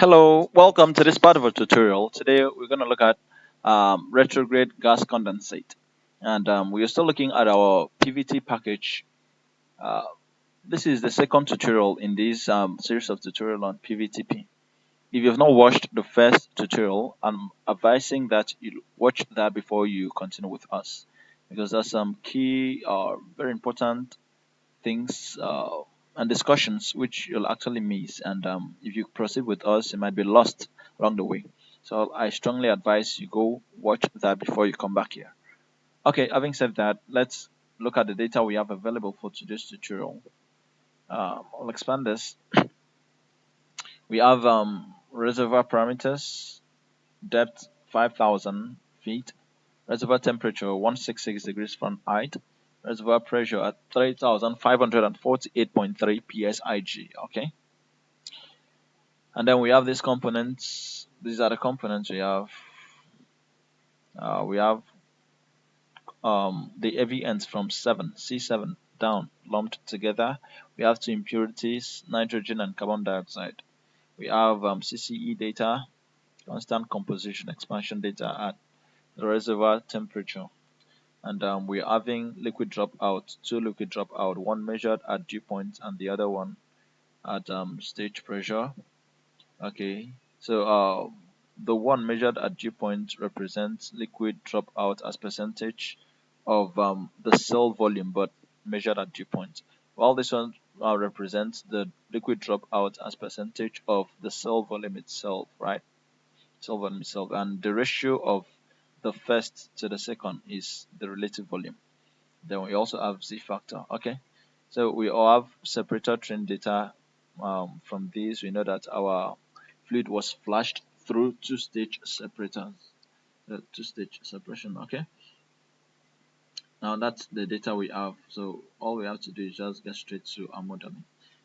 Hello, welcome to this part of our tutorial. Today we're going to look at retrograde gas condensate, and we are still looking at our PVT package. Uh, this is the second tutorial in this series of tutorial on PVTP. If you have not watched the first tutorial, I'm advising that you watch that before you continue with us, because there's some key very important things and discussions which you'll actually miss, and if you proceed with us you might be lost along the way. So I strongly advise you go watch that before you come back here. Okay, having said that, let's look at the data we have available for today's tutorial. I'll expand this. We have reservoir parameters: depth 5,000 feet, reservoir temperature 166 degrees Fahrenheit, reservoir pressure at 3,548.3 psig. Okay, and then we have these components. These are the components we have. We have the heavy ends from C7 down lumped together. We have two impurities, nitrogen and carbon dioxide. We have CCE data, constant composition expansion data at the reservoir temperature. And we're having liquid dropout, two liquid dropout, one measured at dew point and the other one at stage pressure. Okay, so the one measured at dew point represents liquid dropout as percentage of the cell volume, but measured at dew point, while this one represents the liquid dropout as percentage of the cell volume itself, right? Cell volume itself, and the ratio of the first to the second is the relative volume. Then we also have Z factor. Okay, so we all have separator train data. From these, we know that our fluid was flashed through two-stage separators, two-stage separation. Okay, now that's the data we have. So all we have to do is just get straight to our modeling.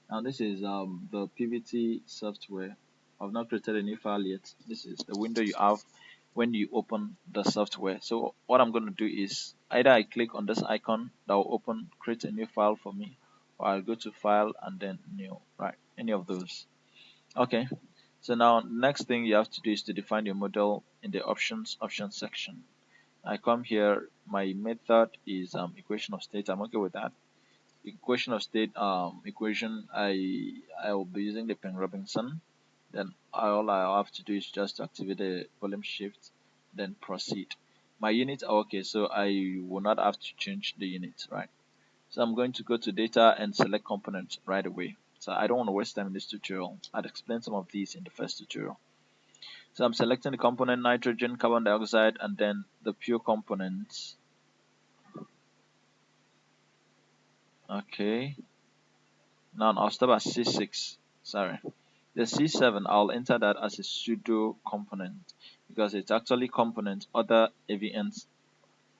Now this is the PVT software. I've not created a new file yet. This is the window you have when you open the software. So what I'm going to do is either I click on this icon that will open, create a new file for me, or I'll go to file and then new, right? Any of those. Okay, so now next thing you have to do is to define your model in the options section. I come here, my method is equation of state. I'm okay with that. Equation of state equation, I will be using the Penn-Robinson. Then all I have to do is just to activate the volume shift, then proceed. My units are okay, so I will not have to change the units, right? So I'm going to go to data and select components right away. So I don't want to waste time in this tutorial. I'd explain some of these in the first tutorial. So I'm selecting the component nitrogen, carbon dioxide, and then the pure components. Okay. Now I'll stop at C6. Sorry. The C7, I'll enter that as a pseudo component because it's actually component other AVNs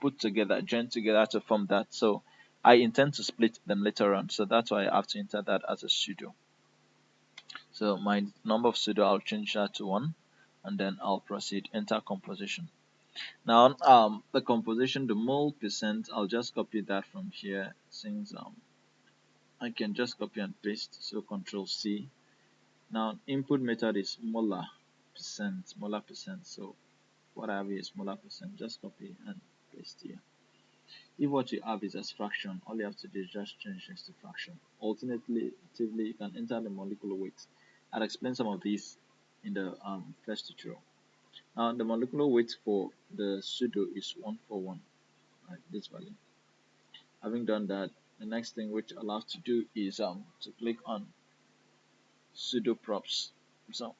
put together, joined together to form that. So I intend to split them later on. So that's why I have to enter that as a pseudo. So my number of pseudo, I'll change that to 1, and then I'll proceed, enter composition. Now the composition, the mole percent, I'll just copy that from here since I can just copy and paste. So Control C. Now input method is molar percent. So what I have here is molar percent. Just copy and paste here. If what you have is as fraction, all you have to do is just change this to fraction. Alternatively, you can enter the molecular weight. I'll explain some of these in the first tutorial. Now the molecular weight for the pseudo is 141, right? This value. Having done that, the next thing which I'll have to do is to click on pseudo props. So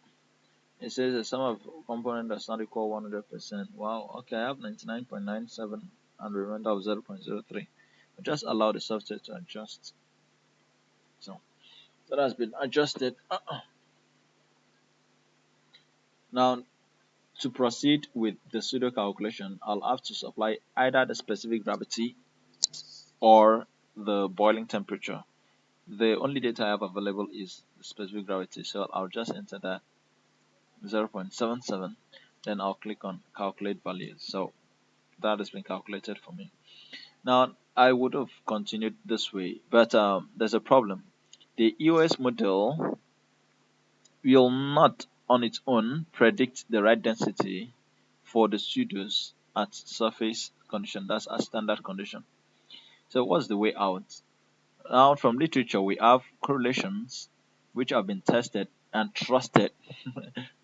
it says the sum of component does not equal 100%. Wow, okay, I have 99.97 and remainder of 0.03. Just allow the software to adjust. So that has been adjusted. Now to proceed with the pseudo calculation, I'll have to supply either the specific gravity or the boiling temperature. The only data I have available is the specific gravity, so I'll just enter that 0.77, then I'll click on calculate values. So that has been calculated for me. Now I would have continued this way, but there's a problem. The EOS model will not on its own predict the right density for the pseudos at surface condition. That's a standard condition. So what's the way out? Now from literature we have correlations which have been tested and trusted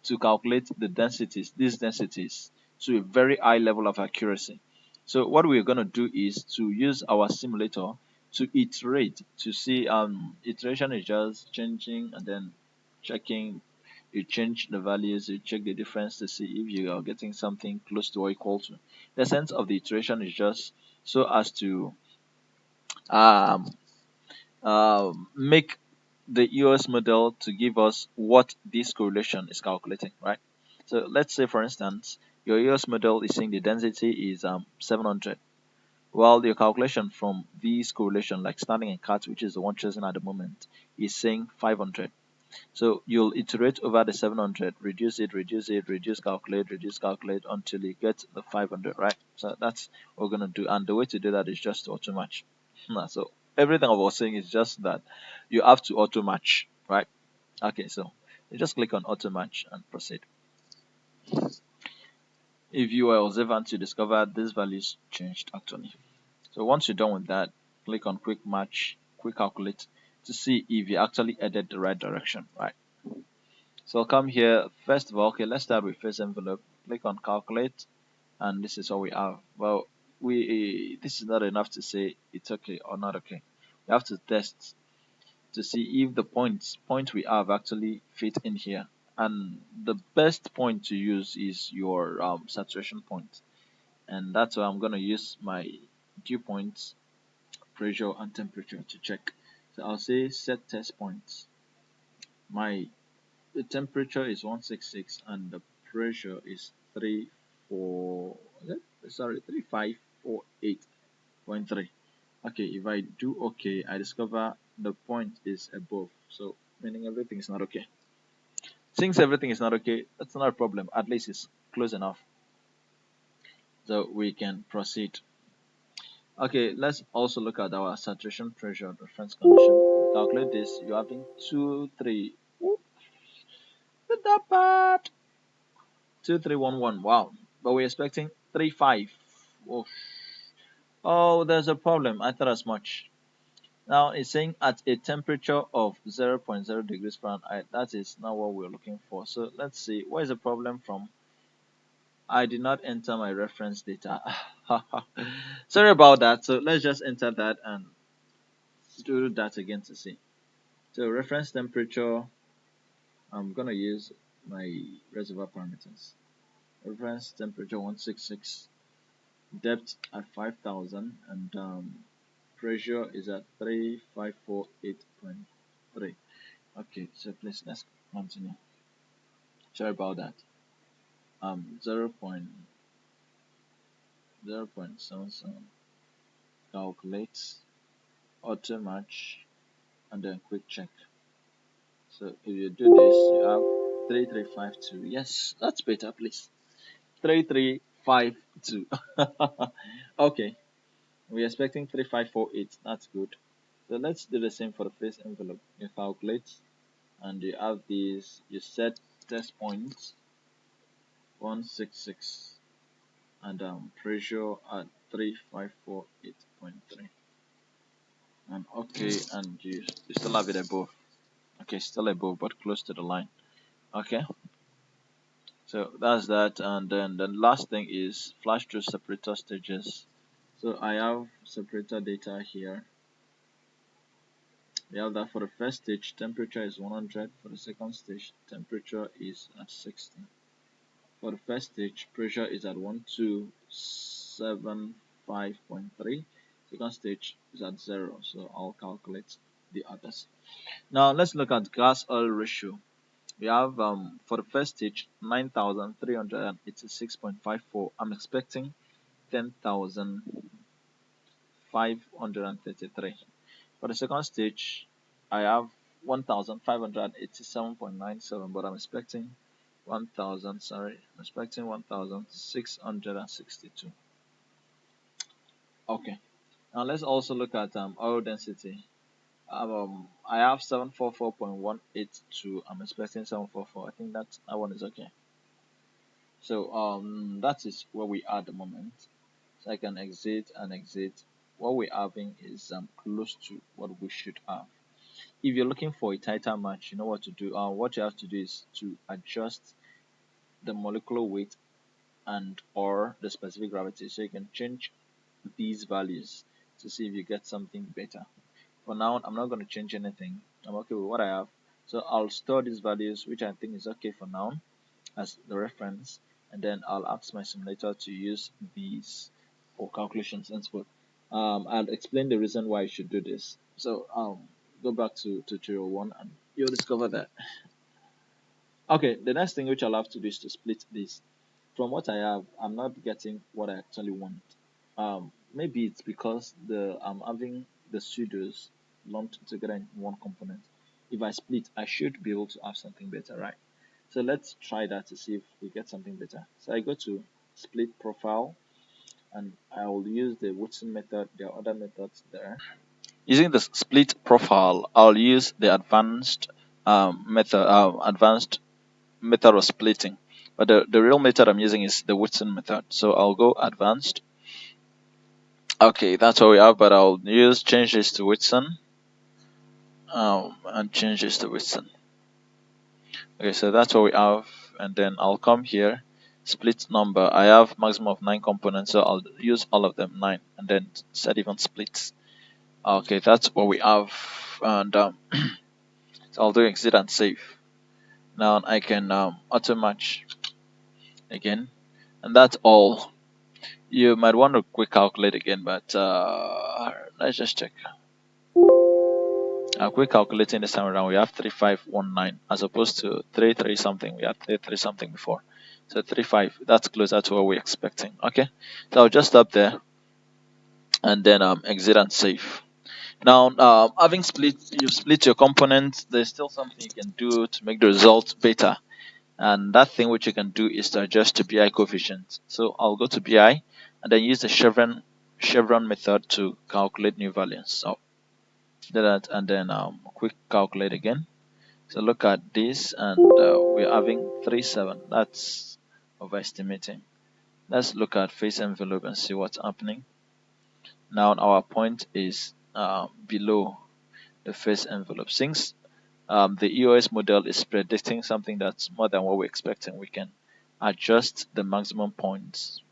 to calculate the densities, these densities, to a very high level of accuracy. So what we're going to do is to use our simulator to iterate to see iteration is just changing and then checking. You change the values, you check the difference to see if you are getting something close to or equal to. The sense of the iteration is just so as to um, make the EOS model to give us what this correlation is calculating, right? So let's say, for instance, your EOS model is saying the density is 700. Well, your calculation from this correlation, like standing and cut, which is the one chosen at the moment, is saying 500. So you'll iterate over the 700, reduce it, reduce, calculate until you get the 500, right? So that's what we're going to do. And the way to do that is just to auto match. So everything I was saying is just that you have to auto match, right? Okay, so you just click on auto match and proceed. If you were observant, you discover these values changed actually. So once you're done with that, click on quick match, quick calculate to see if you actually headed the right direction, right? So I'll come here. First of all, okay, let's start with first envelope. Click on calculate, and this is what we have. Well, this is not enough to say it's okay or not okay. We have to test to see if the point we have actually fit in here. And the best point to use is your saturation point, and that's why I'm gonna use my dew points, pressure and temperature to check. So I'll say set test points. The temperature is 166 and the pressure is 3548.3. Okay, if I do okay, I discover the point is above, so meaning everything is not okay. Since everything is not okay, that's not a problem. At least it's close enough, so we can proceed. Okay, let's also look at our saturation pressure reference condition. Calculate this. You're having 2 3. Ooh, did that part. 2311. Wow. But we're expecting 35. Oh, there's a problem. I thought as much. Now it's saying at a temperature of 0.0 degrees Fahrenheit. That is not what we're looking for. So let's see. What is the problem from? I did not enter my reference data. Sorry about that. So let's just enter that and do that again to see. So reference temperature. I'm gonna use my reservoir parameters. Reference temperature 166. Depth at 5,000 and pressure is at 3548.3. Okay, so please let's continue. Sorry about that. 0.77 calculates, auto match, and then quick check. So if you do this, you have 3352. Yes, that's better, please. 3352. Okay, we're expecting 3548. That's good. So let's do the same for the first envelope. You calculate and you have these, you set test points 166 and pressure at 3548.3 and okay, and you still have it above. Okay, still above but close to the line. Okay, so that's that. And then the last thing is flash through separator stages. So I have separator data here. We have that for the first stage, temperature is 100. For the second stage, temperature is at 60. For the first stage, pressure is at 1275.3. Second stage is at 0. So I'll calculate the others. Now let's look at gas oil ratio. We have for the first stage 9,386.54. I'm expecting 10,533. For the second stage, I have 1,587.97, but I'm expecting 1,662. Okay. Now let's also look at oil density. I have 744.182. I'm expecting 744. I think that one is okay. So that is where we are at the moment. So I can exit and exit. What we're having is close to what we should have. If you're looking for a tighter match, you know what to do. What you have to do is to adjust the molecular weight and or the specific gravity, so you can change these values to see if you get something better. For now, I'm not going to change anything. I'm okay with what I have. So I'll store these values, which I think is okay for now, as the reference, and then I'll ask my simulator to use these for calculations and so I'll explain the reason why I should do this. So go back to tutorial 1 and you'll discover that. Okay, the next thing which I'll have to do is to split this. From what I have, I'm not getting what I actually want. Maybe it's because I'm having the pseudos lumped together in one component. If I split, I should be able to have something better, right? So let's try that to see if we get something better. So I go to split profile and I will use the Woodson method. There are other methods there. Using the split profile, I'll use the advanced method of splitting. But the real method I'm using is the Woodson method. So I'll go advanced. Okay, that's what we have, but I'll change this to Woodson. And change this to Woodson. Okay, so that's what we have, and then I'll come here, split number. I have maximum of 9 components, so I'll use all of them 9, and then set even splits. Okay, that's what we have, and so I'll do exit and save. Now I can auto match again, and that's all. You might want to quick calculate again, but let's just check. Quick calculating this time around, we have 3519 as opposed to 33 something. We had 33 something before. So 35, that's closer to what we're expecting. Okay, so I'll just stop there and then exit and save. Now, you've split your components, there's still something you can do to make the results better. And that thing which you can do is to adjust to BI coefficient. So I'll go to BI and then use the chevron method to calculate new values. So do that and then quick calculate again. So look at this, and we're having 37. That's overestimating. Let's look at phase envelope and see what's happening. Now our point is below the phase envelope. Since the EOS model is predicting something that's more than what we're expecting, we can adjust the maximum points,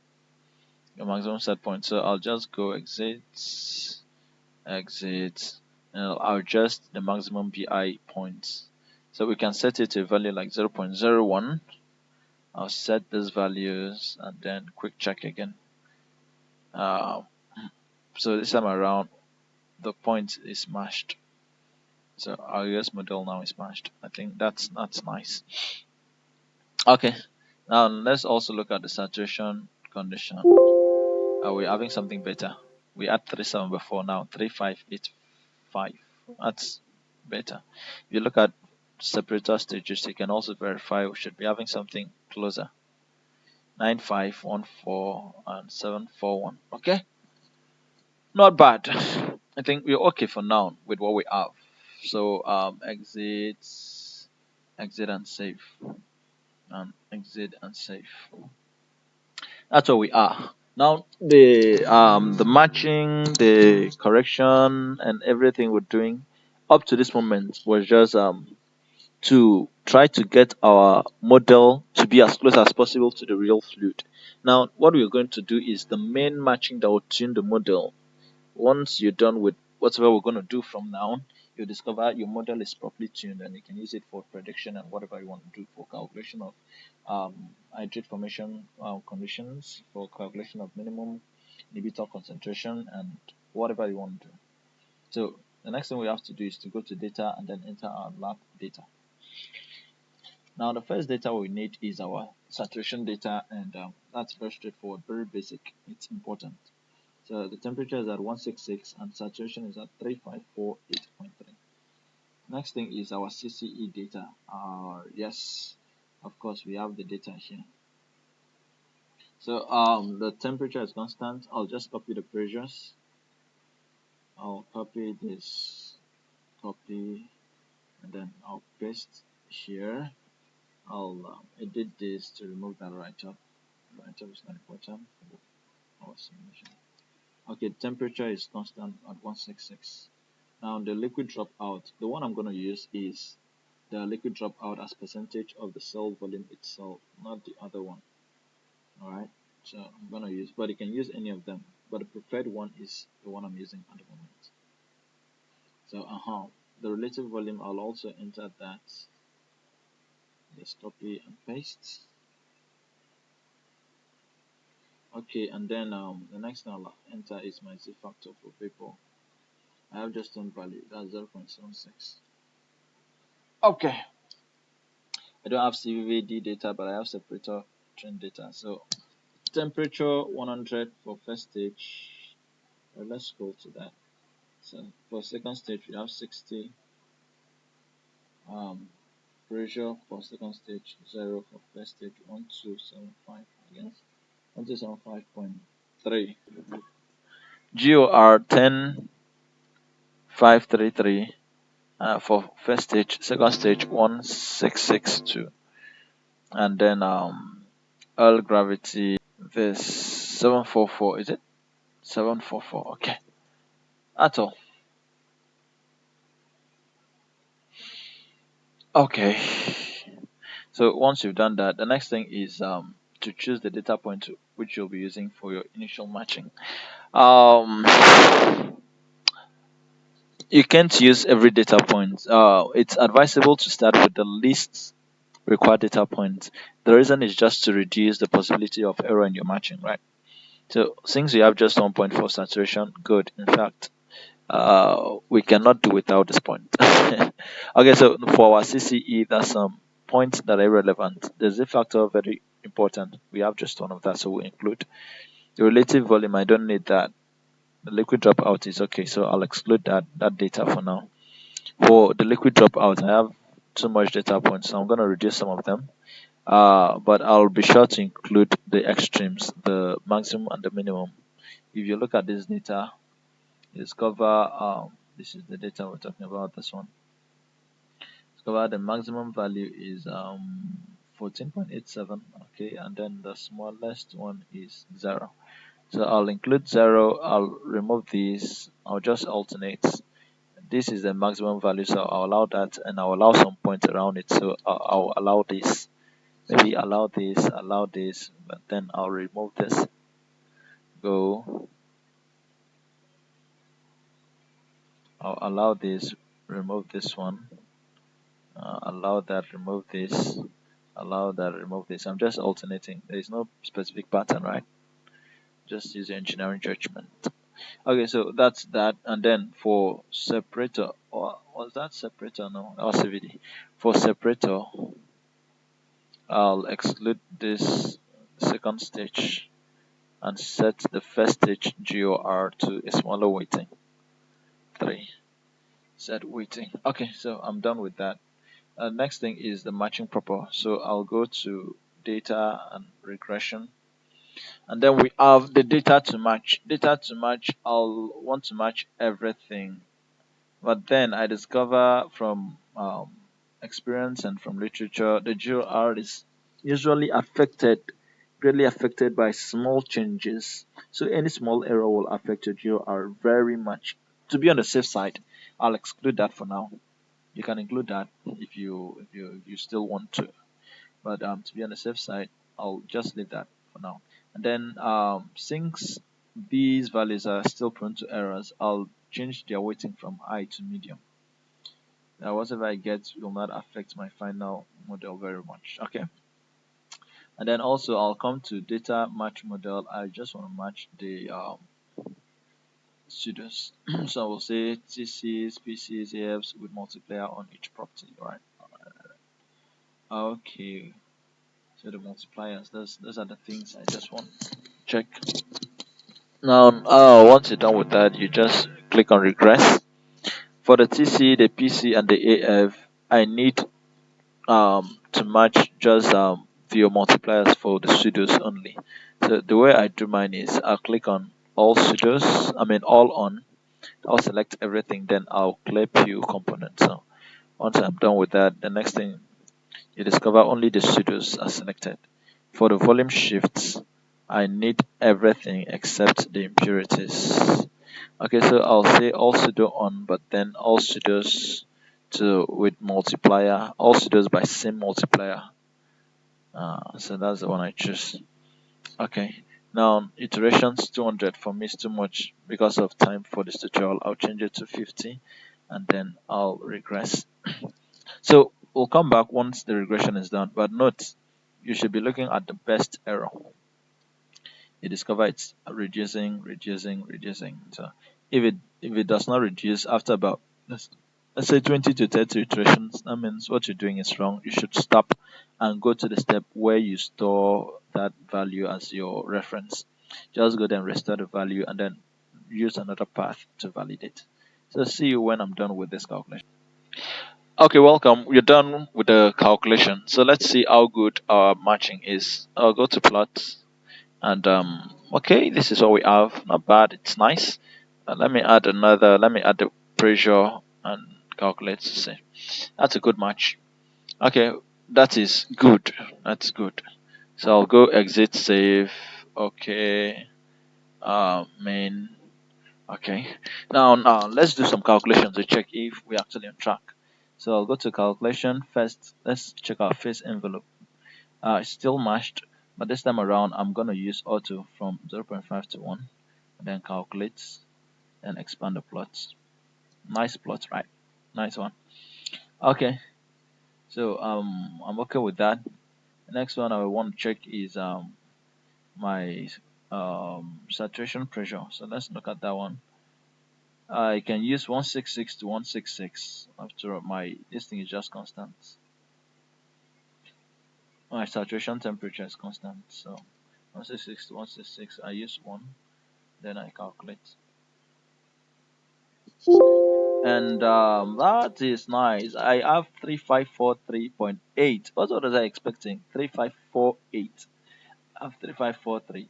the maximum set point. So I'll just go exit, and I'll adjust the maximum BI points. So we can set it to a value like 0.01. I'll set these values and then quick check again. So this time around, the point is matched. So our US model now is matched. I think that's nice. Okay, now let's also look at the saturation condition. We're having something better. We had 37 before, now 3585. That's better. If you look at separator stages, you can also verify we should be having something closer. 9514 and 741. Okay, not bad. I think we're okay for now with what we have. So exit and save, and exit and save. That's what we are now. The matching, the correction, and everything we're doing up to this moment was just to try to get our model to be as close as possible to the real fluid. Now, what we're going to do is the main matching that will tune the model. Once you're done with whatever we're going to do from now on, you'll discover your model is properly tuned and you can use it for prediction and whatever you want to do for calculation of hydrate formation conditions, for calculation of minimum inhibitor concentration, and whatever you want to do. So the next thing we have to do is to go to data and then enter our lab data. Now the first data we need is our saturation data, and that's very straightforward, very basic. It's important. So the temperature is at 166 and saturation is at 3548.3. Next thing is our CCE data. Yes, of course we have the data here. So the temperature is constant. I'll just copy the pressures. I'll copy this copy, and then I'll paste here. I'll edit this to remove that write-up. Write-up is not important for our simulation. Okay, temperature is constant at 166. Now the liquid dropout, the one I'm going to use is the liquid dropout as percentage of the cell volume itself, not the other one. Alright, so I'm going to use, but you can use any of them, but the preferred one is the one I'm using at the moment. So the relative volume, I'll also enter that. Just copy and paste. Okay, and then the next thing I'll enter is my Z factor for vapor. I have just one value, that's 0.76. Okay, I don't have CVD data, but I have separator trend data. So temperature 100 for first stage. Let's go to that. So for second stage we have 60. Pressure for second stage 0, for first stage 1275 against 1275.3. GOR 10533 for first stage, second stage 1662, and then oil gravity this 744, is it 744? Okay, that's all. Okay, so once you've done that, the next thing is to choose the data point which you'll be using for your initial matching. You can't use every data point. It's advisable to start with the least required data point. The reason is just to reduce the possibility of error in your matching, right? So since you have just 1.4 saturation, good. In fact, we cannot do without this point. Okay, so for our CCE, there's some points that are irrelevant. The Z factor very important. We have just one of that, so we include the relative volume. I don't need that. The liquid dropout is okay, so I'll exclude that data for now. For the liquid dropout, I have too much data points, so I'm going to reduce some of them. But I'll be sure to include the extremes, the maximum and the minimum. If you look at this data, you discover this is the data we're talking about. This one, discover the maximum value is 14.87. Okay, and then the smallest one is 0. So I'll include 0. I'll remove these. I'll just alternate. This is the maximum value, so I'll allow that, and I'll allow some points around it. So I'll allow this. Maybe allow this, but then I'll remove this. Go. I'll allow this, remove this one. Allow that, remove this. Allow that, remove this. I'm just alternating. There is no specific pattern, right? Just use your engineering judgment. Okay, so that's that. And then for separator, or was that separator? No, that was CVD. For separator, I'll exclude this second stage and set the first stage GOR to a smaller weighting, 3. Set weighting. Okay, so I'm done with that. Next thing is the matching proper. So I'll go to data and regression, and then we have the data to match. Data to match, I'll want to match everything, but then I discover from experience and from literature, the GOR is usually greatly affected by small changes. So any small error will affect your GOR very much. To be on the safe side, I'll exclude that for now. You can include that if you still want to, but to be on the safe side, I'll just leave that for now. And then since these values are still prone to errors, I'll change their weighting from high to medium. Now whatever I get will not affect my final model very much. Okay. And then also I'll come to data match model. I just want to match the pseudos. So I will say TCs, PCs, AFs with multiplier on each property, right? Okay. So the multipliers, those are the things I just want to check. Now, once you're done with that, you just click on regress. For the TC, the PC, and the AF, I need to match just the multipliers for the pseudos only. So the way I do mine is I'll click on all pseudos, all on, I'll select everything, then I'll clear PU component. So once I'm done with that, the next thing you discover only the pseudos are selected. For the volume shifts, I need everything except the impurities. Okay, so I'll say all pseudo on, but then all pseudos to with multiplier, all pseudos by same multiplier. So that's the one I choose. Okay, now iterations 200 for me is too much because of time for this tutorial. I'll change it to 50 and then I'll regress. So we'll come back once the regression is done, but note you should be looking at the best error. You discover it's reducing. So if it does not reduce after about let's say 20 to 30 iterations, that means what you're doing is wrong. You should stop and go to the step where you store that value as your reference. Just go there and restore the value and then use another path to validate. So see you when I'm done with this calculation. Okay, welcome. We're done with the calculation. So let's see how good our matching is. I'll go to plots and okay, this is what we have. Not bad. It's nice. Let me add another. Let me add the pressure and calculate to see. That's a good match. Okay, that is good. That's good. So I'll go exit save. Okay. Main. Okay. Now let's do some calculations to check if we're actually on track. So I'll go to calculation first. Let's check our phase envelope. It's still matched, but this time around I'm gonna use auto from 0.5 to 1, and then calculate and expand the plots. Nice plot, right? Nice one. Okay, so I'm okay with that. The next one I want to check is my saturation pressure. So let's look at that one. I can use 166 to 166. After all, my this thing is just constant. My saturation temperature is constant, so 166 to 166. I use 1, then I calculate, and that is nice. I have 3543.8. What was I expecting? 3548. I have 3543.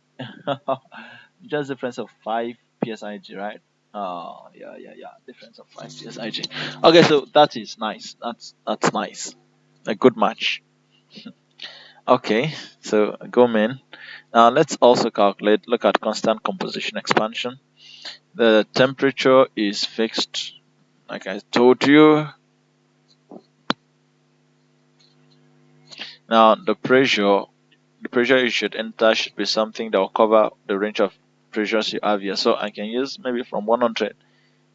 Just difference of 5 psig, right? Yeah. Difference of 5 psig. Okay, so that is nice. That's nice. A good match. Okay, so go main. Now let's also calculate. Look at constant composition expansion. The temperature is fixed, like I told you. Now the pressure you should enter should be something that will cover the range of pressures you have here. So I can use maybe from 100.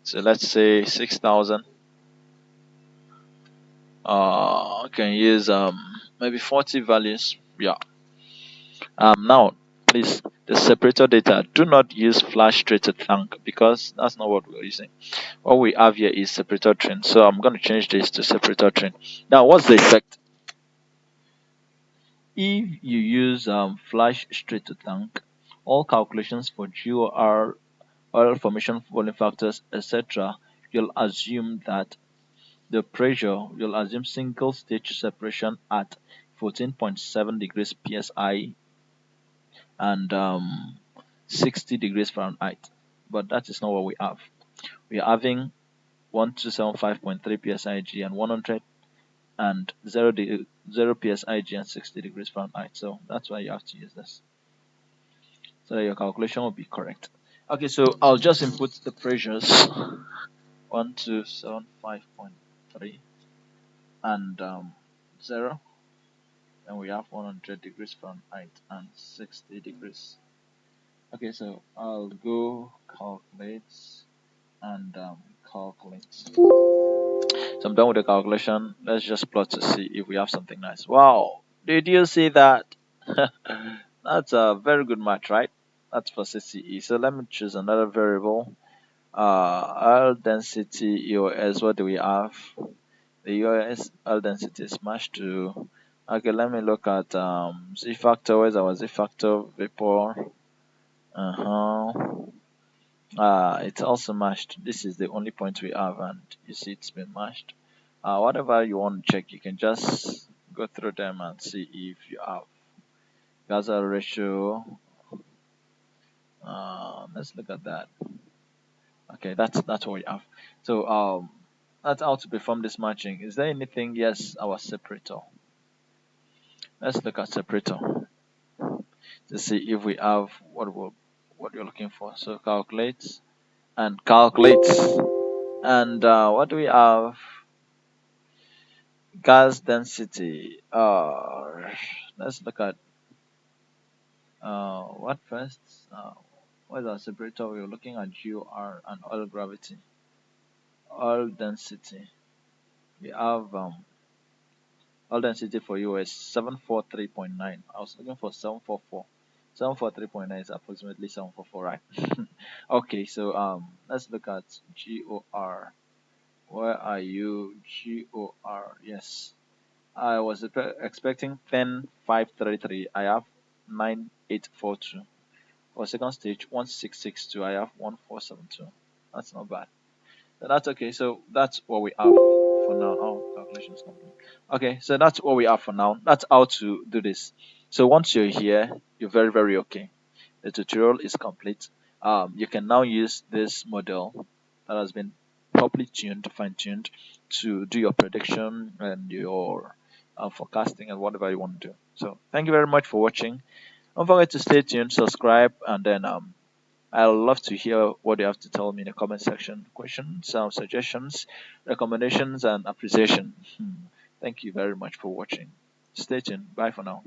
So let's say 6,000. I can use maybe 40 values. Yeah. Now please, the separator data, do not use flash straight to tank because that's not what we're using. What we have here is separator train. So I'm going to change this to separator train. Now what's the effect? If you use flash straight to tank, all calculations for GOR, oil formation volume factors, etc., you'll assume that the pressure, you'll assume single stage separation at 14.7 degrees psi and 60 degrees Fahrenheit. But that is not what we have. We are having 1275.3 psig and 100 and 0 psig and 60 degrees Fahrenheit. So that's why you have to use this, so that your calculation will be correct. Okay, so I'll just input the pressures 1275.3 and 0, and we have 100 degrees Fahrenheit and 60 degrees. Okay, so I'll go calculate and calculate. So I'm done with the calculation. Let's just plot to see if we have something nice. Wow, did you see that? That's a very good match, right? That's for CCE. So let me choose another variable. Oil density EOS. What do we have? The EOS oil density is matched to. Okay, let me look at Z factor. Where's our Z factor? Vapor. It's also matched. This is the only point we have, and you see it's been matched. Whatever you want to check, you can just go through them and see if you have gas ratio. Let's look at that. Okay, that's what we have. So that's how to perform this matching. Is there anything? Yes, our separator. Let's look at separator to see if we have what you're looking for. So calculate and calculate. And what do we have? Gas density. Let's look at what first? What is our separator? We're looking at GOR and oil gravity. Oil density. We have oil density for EOS 743.9. I was looking for 744. 743.9 is approximately 744, right? Okay, so let's look at GOR. Where are you? GOR. Yes. I was expecting 10,533. I have 9,842. For second stage 1662. I have 1472. That's not bad. So that's okay. So that's what we have for now. Oh, calculation is complete. Okay, so that's what we have for now. That's how to do this. So once you're here, you're very, very okay. The tutorial is complete. You can now use this model that has been properly tuned, fine-tuned to do your prediction and your forecasting and whatever you want to do. So thank you very much for watching. Don't forget to stay tuned, subscribe, and then I'd love to hear what you have to tell me in the comment section. Questions, suggestions, recommendations, and appreciation. Thank you very much for watching. Stay tuned. Bye for now.